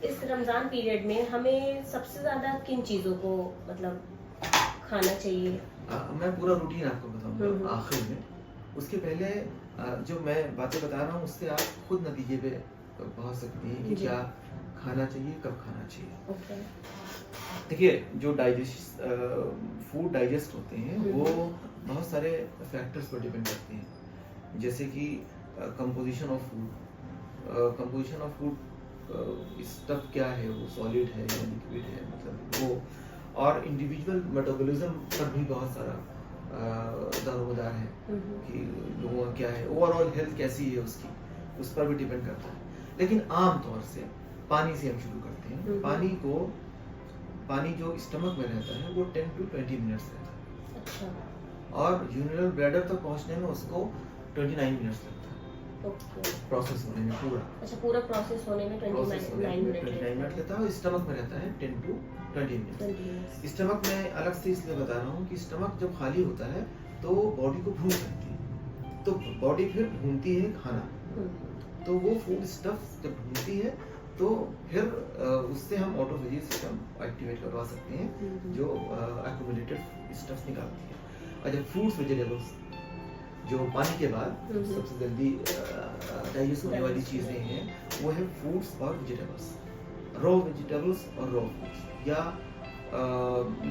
इस रमज़ान पीरियड में हमें सबसे ज़्यादा किन चीज़ों को मतलब खाना चाहिए? मैं पूरा रूटीन आपको बताऊंगा हम्म। आखिर में। उसके पहले जो मैं बातें बता रहा हूँ उससे आप खुद नतीजे पे पहुंच सकती हैं कि जी। क्या खाना चाहिए, कब खाना चाहिए। ओके। देखिए, जो फूड डाइजेस्ट होते हैं वो बहुत सारे फैक्टर्स पर डिपेंड करते हैं, जैसे कि कंपोजिशन ऑफ फूड स्टफ क्या है, वो सॉलिड है या लिक्विड है, मतलब वो, और इंडिविजुअल मेटाबॉलिज्म पर भी बहुत सारा दारोमदार है कि लोगों का क्या है, ओवरऑल हेल्थ कैसी है उसकी, उस पर भी डिपेंड करता है। लेकिन आम तौर से पानी से हम शुरू करते हैं। पानी जो स्टमक में रहता है वो 10 to 20 मिनट्स रहता है। अच्छा। और यूरिनल ब्लैडर तक पहुंचने में उसको 29 मिनट्स लगता है। ओके। प्रोसेस होने में पूरा प्रोसेस होने में 29 मिनट लेता है। और स्टमक में रहता है 10 to 20 मिनट्स। स्टमक में अलग से इसलिए बता रहा हूँ कि स्टमक जब खाली होता है तो बॉडी को भूख लगती है, तो बॉडी फिर ढूंढती है खाना, तो वो फूड स्टफ जब ढूंढती है तो फिर उससे हम ऑटोफेजी सिस्टम एक्टिवेट करवा सकते हैं, जो एक्यूमुलेटेड स्टफ निकालती है। अच्छा, फ्रूट्स वेजिटेबल्स जो पानी के बाद सबसे जल्दी डाइजेस्ट होने वाली चीज़ें हैं, वो है फ्रूट्स और वेजिटेबल्स, रॉ वेजिटेबल्स और रॉ फ्रूट्स, या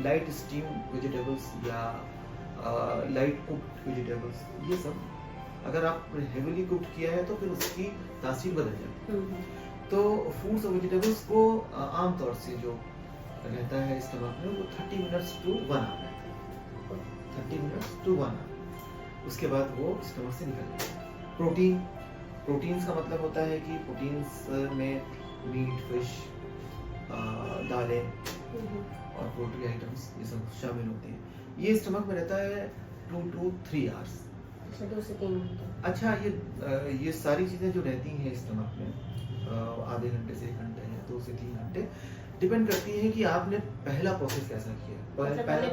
लाइट स्टीम वेजिटेबल्स या लाइट कुक्ड वेजिटेबल्स। ये सब अगर आप हेवीली कुक्ड किया है तो फिर उसकी तासीर बदल जाती है। तो फ्रूट्स और वेजिटेबल्स को आमतौर से जो रहता है स्टमक में वो 30 मिनट्स टू 1 आवर रहता है, 30 मिनट्स टू 1 आवर। उसके बाद वो स्टमक से निकल जाता है। प्रोटीन्स का मतलब होता है कि प्रोटीन्स में मीट, फिश, दालें और पोल्ट्री आइटम्स ये सब शामिल होते हैं। ये स्टमक में रहता है 2 to 3 आवर्स। 2 से 3 घंटे। अच्छा, ये सारी चीज़ें जो रहती हैं स्टमक में आधे घंटे से 1 घंटे या 2 से 3 घंटे, डिपेंड करती है कि आपने पहला प्रोसेस कैसा किया।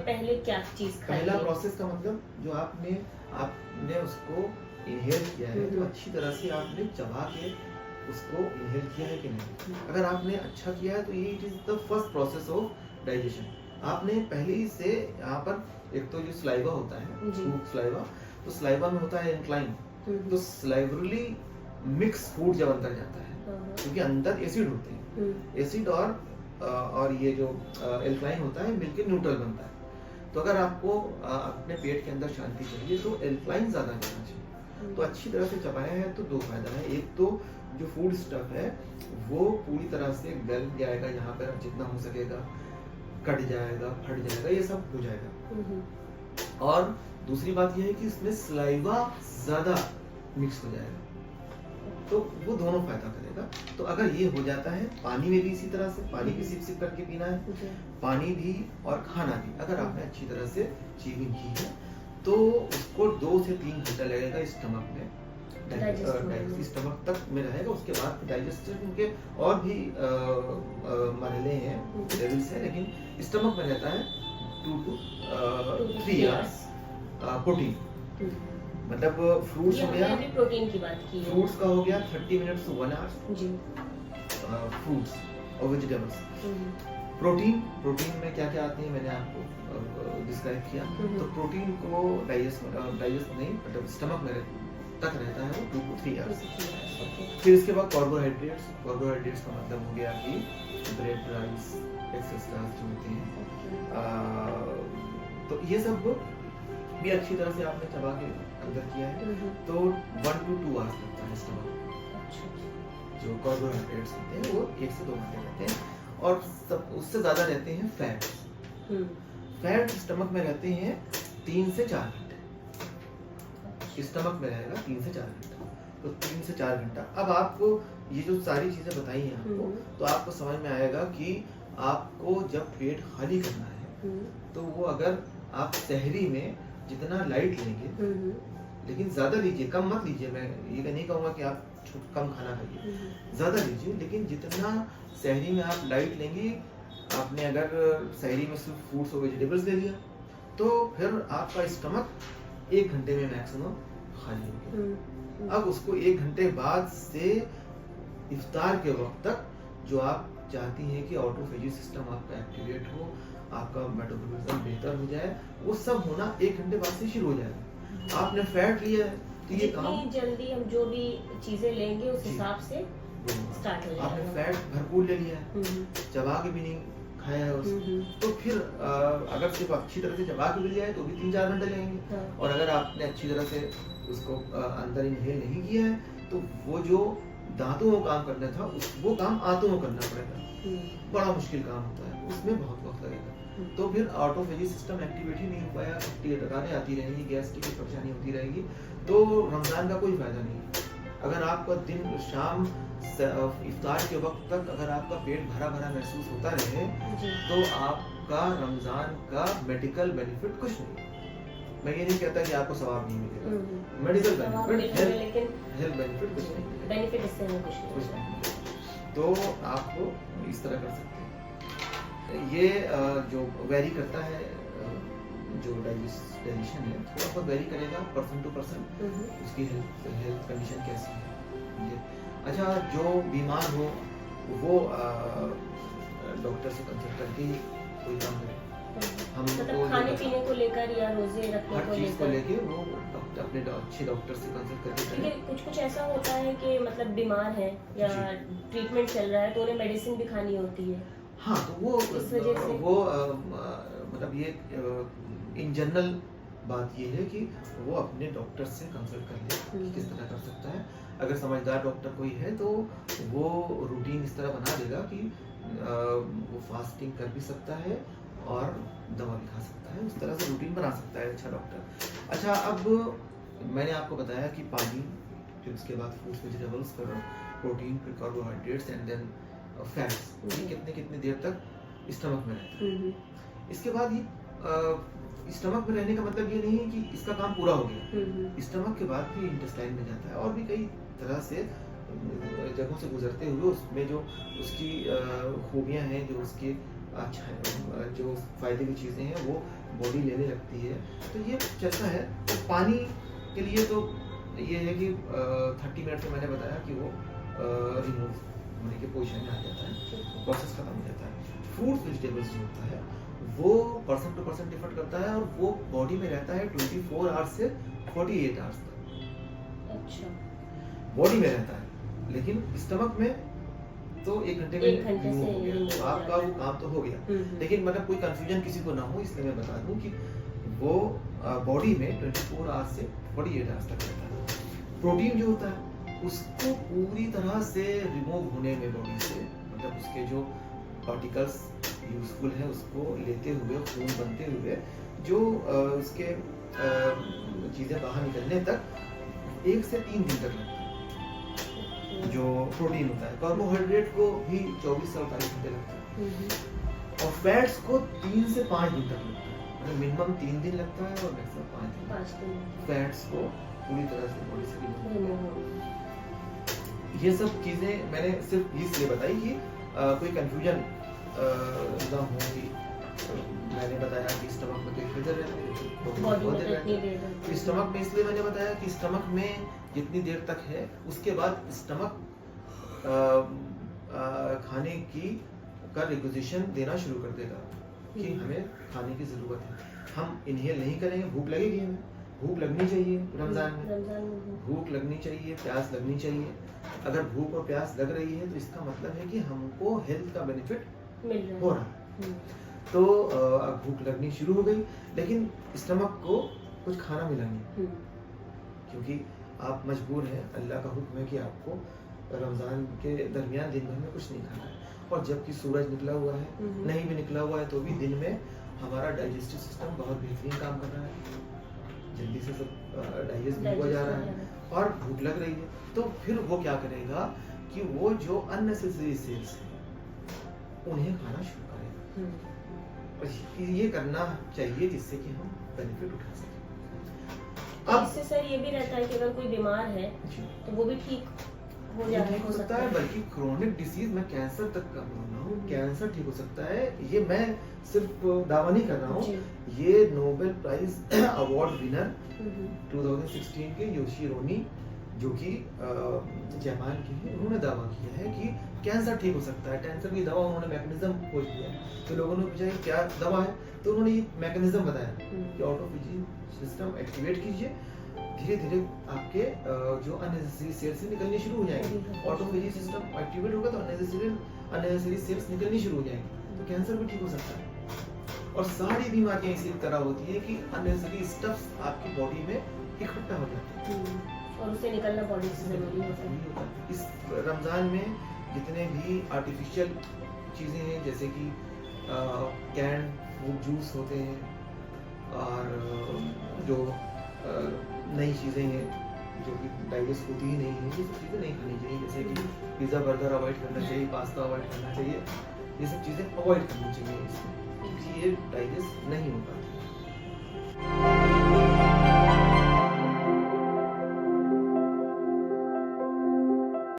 पहले क्या चीज खाई? पहला प्रोसेस का मतलब जो आपने उसको इनहेल किया है, तो अच्छी तरह से आपने चबा के उसको इनहेल किया है कि नहीं। अगर आपने अच्छा किया है तो ये it is the first process of digestion. आपने पहले ही से यहाँ पर एक तो जो स्लाइवा होता है, स्लाइवा, तो स्लाइवा में होता है इंक्लाइन, तो स्लाइवरली मिक्स फूड जब अंदर जाता है, क्योंकि अंदर एसिड होते हैं, एसिड और ये जो एल्कलाइन होता है मिलकर न्यूट्रल बनता है। तो अगर आपको अपने पेट के अंदर शांति चाहिए तो एल्कलाइन ज्यादा जाना चाहिए। तो अच्छी तरह से चबाया है तो 2 फायदा है। एक तो जो फूड स्टफ है वो पूरी तरह से गल जाएगा, यहाँ पर जितना हो सकेगा कट जाएगा, फट जाएगा, ये सब हो जाएगा। और दूसरी बात यह है कि इसमें स्लाइवा ज्यादा मिक्स हो जाएगा, तो वो दोनों फायदा करेगा। तो अगर ये हो जाता है, पानी में भी इसी तरह से पानी भी सिप सिप करके पीना है, पानी भी और खाना भी अगर आपने अच्छी तरह से चीविंग की है तो उसको 2 से 3 घंटा लगेगा स्टमक में, स्टमक तक में रहेगा। उसके बाद डाइजेस्शन के और भी मरहले हैं, लेवल्स हैं, लेकिन स्टमक में रहता है 2 to 3 आवर्स। प्रोटीन मतलब फ्रूट्स हो गया, प्रोटीन की बात की है, फ्रूट्स का हो गया 30 मिनट्स टू 1 आवर जी। फ्रूट्स और वेजिटेबल्स। प्रोटीन में क्या क्या आते हैं मैंने आपको डिस्क्राइब किया। तो प्रोटीन को डाइजेस्ट नहीं, मतलब स्टमक में तक रहता है वो 2 to 3 आवर्स। फिर इसके बाद कार्बोहाइड्रेट्स का मतलब हो गया कि ब्रेड, राइस, एक्सेट्रा जो होते हैं, तो ये सब भी अच्छी तरह से आपने चबा के अंदर किया है तो 1 to 2 आवर्स लगता है स्टमक। जो कार्बोहाइड्रेट्स होते हैं वो 1 से 2 घंटे रहते हैं, और सब उससे ज्यादा रहते हैं फैट स्टमक में रहते हैं 3 से 4 घंटे। स्टमक में रहेगा 3 से 4 घंटा, तो 3 से 4 घंटा। अब आपको ये जो सारी चीजें बताई हैं आपको, तो आपको समझ में आएगा कि आपको जब पेट खाली करना है तो वो अगर आप सहरी में जितना लाइट लेंगे, लेकिन ज्यादा लीजिए, कम मत लीजिए। मैं ये नहीं कहूँगा कि आप कम खाना खाइए, ज्यादा लीजिए, लेकिन जितना सहरी में आप लाइट लेंगे, आपने अगर सहरी में सिर्फ फ्रूट्स और वेजिटेबल्स ले लिया तो फिर आपका स्टमक 1 घंटे में मैक्सिमम खाली हो गया। अब उसको 1 घंटे बाद से इफ्तार के वक्त तक जो आप चाहती हैं कि ऑटोफेजी सिस्टम आपका एक्टिवेट हो, आपका मेटाबॉलिज्म बेहतर हो जाए, वो सब होना 1 घंटे बाद से शुरू हो जाएगा। आपने फैट लिया है तो ये काम जितनी जल्दी हम जो भी चीजें लेंगे उस जी। हिसाब से स्टार्ट हो आपने जाएगा। फैट भरपूर ले लिया है, चबा के भी नहीं खाया है उसको, तो फिर अगर सिर्फ अच्छी तरह से चबा के मिल जाए तो भी 3-4 घंटे लगेंगे। हाँ। और अगर आपने अच्छी तरह से उसको अंदर इनहेल नहीं किया है तो वो जो दांतों को काम करना था वो काम आंतों को करना पड़ेगा। बड़ा मुश्किल काम होता है, उसमें बहुत वक्त लगेगा। तो फिर ऑटोफेजी सिस्टम एक्टिवेट ही नहीं हो पाया, डकारें आती रहेंगी, गैस की परेशानी होती रहेगी, तो रमजान का कोई फायदा नहीं है। अगर आपका दिन शाम इफ्तार के वक्त तक अगर आपका पेट भरा भरा महसूस होता रहे तो आपका रमजान का मेडिकल बेनिफिट कुछ नहीं। मैं ये नहीं कहता कि आपको सवाब नहीं मिलेगा, मेडिकल बेनिफिट, हेल्थ बेनिफिट कुछ नहीं मिलेगा, बेनिफिट इससे हमें कुछ नहीं मिलेगा। तो आपको इस तरह कर सकते हैं। ये जो वेरी करता है, जो डाइजेशन है थोड़ा बहुत वेरी करेगा पर्सन टू पर्सन, उसकी हेल्थ कंडीशन कैसी है ये। अच्छा, जो बीमार हो वो डॉक्टर से कंसल्ट करके ही कोई काम करे। हम मतलब खाने पीने को लेकर या रोजे रखने हर चीज को लेके वो डॉक्टर अपने अच्छे डॉक्टर से कंसल्ट करके क्योंकि कुछ ऐसा होता है कि मतलब बीमार है या ट्रीटमेंट चल रहा है तो उन्हें मेडिसिन भी खानी होती है। हाँ, तो वो इस वजह से वो मतलब ये इन जनरल बात ये है कि वो अपने डॉक्टर से कंसल्ट कर ले कि किस तरह कर सकता है। अगर समझदार डॉक्टर कोई है तो वो रूटीन इस तरह बना देगा कि वो फास्टिंग कर भी सकता है और दवा भी खा सकता है, उस तरह से रूटीन बना सकता है अच्छा डॉक्टर। अच्छा, अब मैंने आपको बताया कि पानी, फिर उसके बाद फ्रूट्स वेजिटेबल्स, फिर प्रोटीन, फिर कार्बोहाइड्रेट्स एंड देन फैट्स, ये कितने कितने देर तक स्टमक में रहता है। इसके बाद ये स्टमक में रहने का मतलब ये नहीं है कि इसका काम पूरा हो गया। स्टमक के बाद भी इंटेस्टाइन में जाता है और भी कई तरह से जगहों से गुजरते हुए उसमें जो उसकी खूबियां हैं, जो उसकी अच्छा जो फायदे की चीज़ें हैं वो बॉडी लेने लगती है, तो ये चलता है। तो पानी के लिए तो ये है कि 30 मिनट में मैंने बताया कि वो रिमूव होने के पोजीशन में आ जाता है, प्रोसेस खत्म हो जाता है। फ्रूट्स वेजिटेबल्स जो होता है वो पर्सन टू पर्सन डिफर करता है और वो बॉडी में रहता है 24 आवर्स से 48 आवर्स तक। अच्छा, बॉडी में रहता है, लेकिन स्टमक में तो 1 घंटे में रिमूव हो गया, तो आपका वो काम तो हो गया। लेकिन मतलब कोई कंफ्यूजन किसी को ना हो, इसलिए मैं बता दूं कि वो बॉडी में 24 आवर्स से 48 आवर्स तक रहता है। प्रोटीन जो होता है उसको पूरी तरह से रिमूव होने में बॉडी से, मतलब उसके जो पार्टिकल्स यूजफुल है उसको लेते हुए, खून बनते हुए जो उसके चीज़ें बाहर निकलने तक 1 से 3 दिन तक लगता है। जो प्रोटीन होता है, कार्बोहाइड्रेट को भी 24 से 48 घंटे लगता है और फैट्स को 3 से 5 दिन तक लगता है। मतलब मिनिमम 3 दिन लगता है और मैक्सिमम 5 दिन फैट्स को पूरी तरह से बॉडी से रिमूव। ये सब चीजें मैंने सिर्फ इसलिए बताई कि कोई कंफ्यूजन ना हो कि मैंने बताया कि स्टमक में कोई प्रेशर है, स्टमक में इसलिए मैंने बताया कि स्टमक में जितनी देर तक है उसके बाद स्टमक खाने की का रिक्विजिशन देना शुरू कर देगा कि हमें खाने की जरूरत है। हम इनहेल नहीं करेंगे, भूख लगेगी, हमें भूख लगनी चाहिए रमजान में, भूख लगनी चाहिए, प्यास लगनी चाहिए। अगर भूख और प्यास लग रही है तो इसका मतलब है कि हमको हेल्थ का बेनिफिट हो रहा है। तो अब भूख लगनी शुरू हो गई, लेकिन स्टमक को कुछ खाना मिला नहीं, क्योंकि आप मजबूर हैं, अल्लाह का हुक्म है कि आपको रमज़ान के दरमियान दिन भर में कुछ नहीं खाना है। और जबकि सूरज निकला हुआ है, नहीं भी निकला हुआ है, तो भी दिन में हमारा डाइजेस्टिव सिस्टम बहुत बेहतरीन काम कर रहा है, जल्दी से सब डाइजेस्ट भी हुआ जा रहा है और भूख लग रही है। तो फिर वो क्या करेगा कि वो जो अननेसेसरी सेल्स हैं उन्हें खाना शुरू करेगा। ये करना चाहिए जिससे कि हम बेनिफिट उठा सकें। अब इससे सर ये भी रहता है कि अगर कोई बीमार है तो वो भी ठीक हो सकता है, बल्कि क्रोनिक डिसीज, मैं कैंसर तक का बोल रहा हूँ, कैंसर ठीक हो सकता है। ये मैं सिर्फ दावा नहीं कर रहा हूँ, ये नोबेल प्राइज अवार्ड विनर 2016 के योशिरोनी जो कि जापान के हैं, उन्होंने दावा किया है कि कैंसर ठीक हो सकता है। कैंसर की दवा उन्होंने मैकेनिज्म खोज दिया है। तो लोगों ने पूछा कि क्या दवा है, तो उन्होंने ये मैकेनिज्म बताया कि ऑटोफेजी सिस्टम एक्टिवेट कीजिए, धीरे धीरे आपके जो अननेसेसरी सेल्स निकलनी शुरू हो जाएंगी। ऑटोफेजी सिस्टम एक्टिवेट होगा तो अननेसेसरी सेल्स निकलनी शुरू हो जाएंगी, तो कैंसर भी ठीक हो सकता है। और सारी बीमारियां इसी तरह होती है कि अननेसेसरी स्टफ्स आपकी बॉडी में इकट्ठा हो जाते हैं और उसे निकलना बॉडी से जरूरी होता है। इस रमजान में जितने भी आर्टिफिशियल चीज़ें हैं, जैसे कि कैन फ्रूट जूस होते हैं और जो नई चीज़ें हैं जो कि डाइजेस्ट होती ही नहीं है, ये सब चीज़ें नहीं खानी चाहिए। जैसे कि पिज़्ज़ा बर्गर अवॉइड करना चाहिए, पास्ता अवॉइड करना चाहिए, ये सब चीज़ें अवॉइड करनी चाहिए, इससे ये डाइजेस्ट नहीं होता।